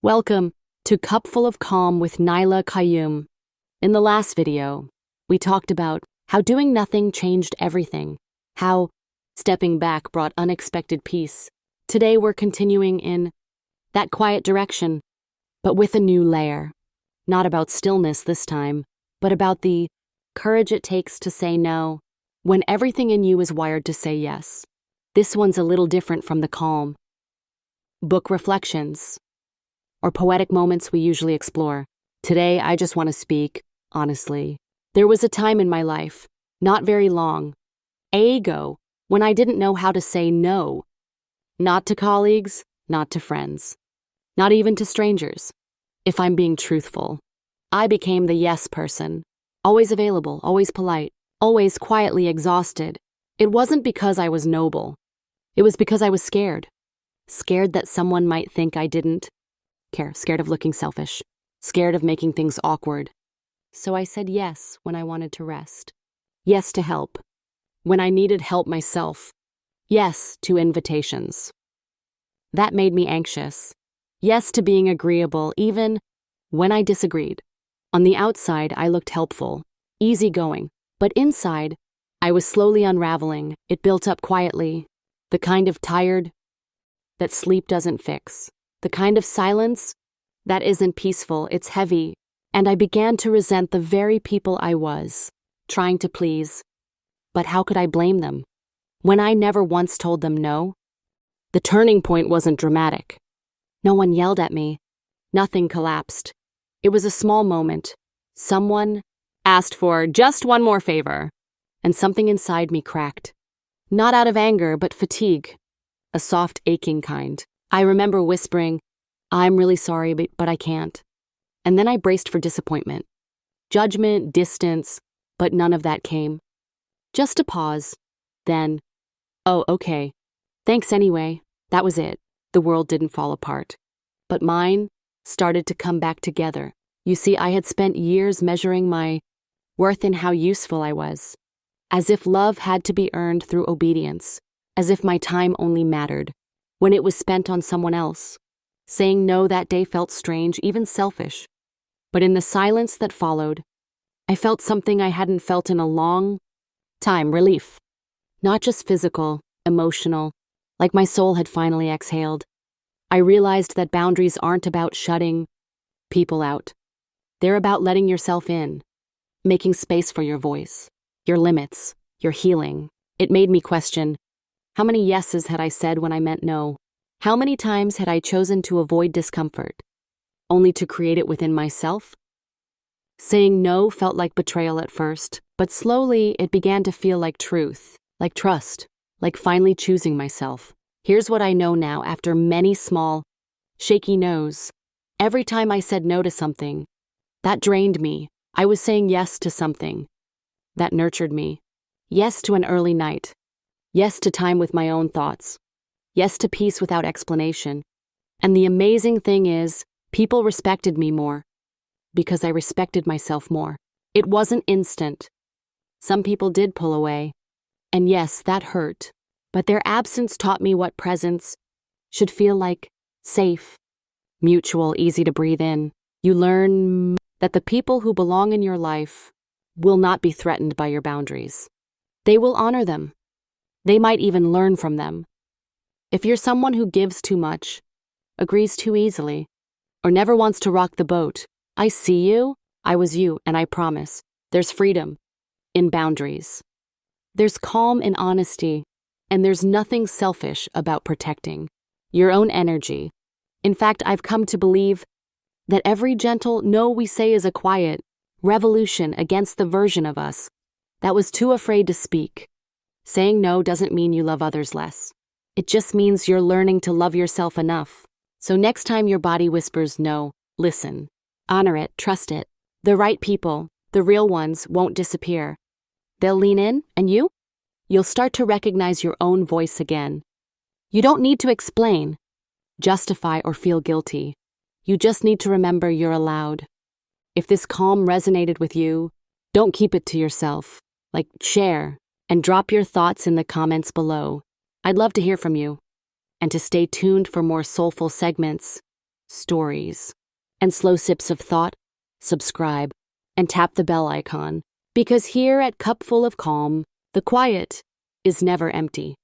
Welcome to Cupful of Calm with Naila Qayyum. In the last video, we talked about how doing nothing changed everything, how stepping back brought unexpected peace. Today we're continuing in that quiet direction, but with a new layer. Not about stillness this time, but about the courage it takes to say no when everything in you is wired to say yes. This one's a little different from the calm book reflections or poetic moments we usually explore. Today, I just want to speak, honestly. There was a time in my life, not very long, ago, when I didn't know how to say no. Not to colleagues, not to friends, not even to strangers. If I'm being truthful, I became the yes person. Always available, always polite, always quietly exhausted. It wasn't because I was noble. It was because I was scared. Scared that someone might think I didn't care, scared of looking selfish, scared of making things awkward. So I said yes when I wanted to rest. Yes to help, when I needed help myself. Yes to invitations. That made me anxious. Yes to being agreeable, even when I disagreed. On the outside, I looked helpful, easygoing, but inside, I was slowly unraveling. It built up quietly, the kind of tired that sleep doesn't fix. The kind of silence that isn't peaceful, it's heavy, and I began to resent the very people I was trying to please. But how could I blame them when I never once told them no? The turning point wasn't dramatic. No one yelled at me. Nothing collapsed. It was a small moment. Someone asked for just one more favor, and something inside me cracked. Not out of anger, but fatigue, a soft aching kind. I remember whispering, "I'm really sorry, but I can't." And then I braced for disappointment. Judgment, distance, but none of that came. Just a pause. Then, "Oh, okay. Thanks anyway." That was it. The world didn't fall apart. But mine started to come back together. You see, I had spent years measuring my worth in how useful I was. As if love had to be earned through obedience. As if my time only mattered when it was spent on someone else. Saying no that day felt strange, even selfish. But in the silence that followed, I felt something I hadn't felt in a long time, relief. Not just physical, emotional, like my soul had finally exhaled. I realized that boundaries aren't about shutting people out. They're about letting yourself in, making space for your voice, your limits, your healing. It made me question, how many yeses had I said when I meant no? How many times had I chosen to avoid discomfort, only to create it within myself? Saying no felt like betrayal at first, but slowly it began to feel like truth, like trust, like finally choosing myself. Here's what I know now after many small, shaky no's. Every time I said no to something, that drained me. I was saying yes to something that nurtured me. Yes to an early night. Yes to time with my own thoughts. Yes to peace without explanation. And the amazing thing is, people respected me more because I respected myself more. It wasn't instant. Some people did pull away. And yes, that hurt. But their absence taught me what presence should feel like: safe, mutual, easy to breathe in. You learn that the people who belong in your life will not be threatened by your boundaries. They will honor them. They might even learn from them. If you're someone who gives too much, agrees too easily, or never wants to rock the boat, I see you, I was you, and I promise, there's freedom in boundaries. There's calm in honesty, and there's nothing selfish about protecting your own energy. In fact, I've come to believe that every gentle no we say is a quiet revolution against the version of us that was too afraid to speak. Saying no doesn't mean you love others less. It just means you're learning to love yourself enough. So next time your body whispers no, listen. Honor it, trust it. The right people, the real ones, won't disappear. They'll lean in, and you'll start to recognize your own voice again. You don't need to explain, justify, or feel guilty. You just need to remember you're allowed. If this calm resonated with you, don't keep it to yourself. Share. And drop your thoughts in the comments below. I'd love to hear from you. And to stay tuned for more soulful segments, stories, and slow sips of thought, subscribe, and tap the bell icon, because here at Cupful of Calm, the quiet is never empty.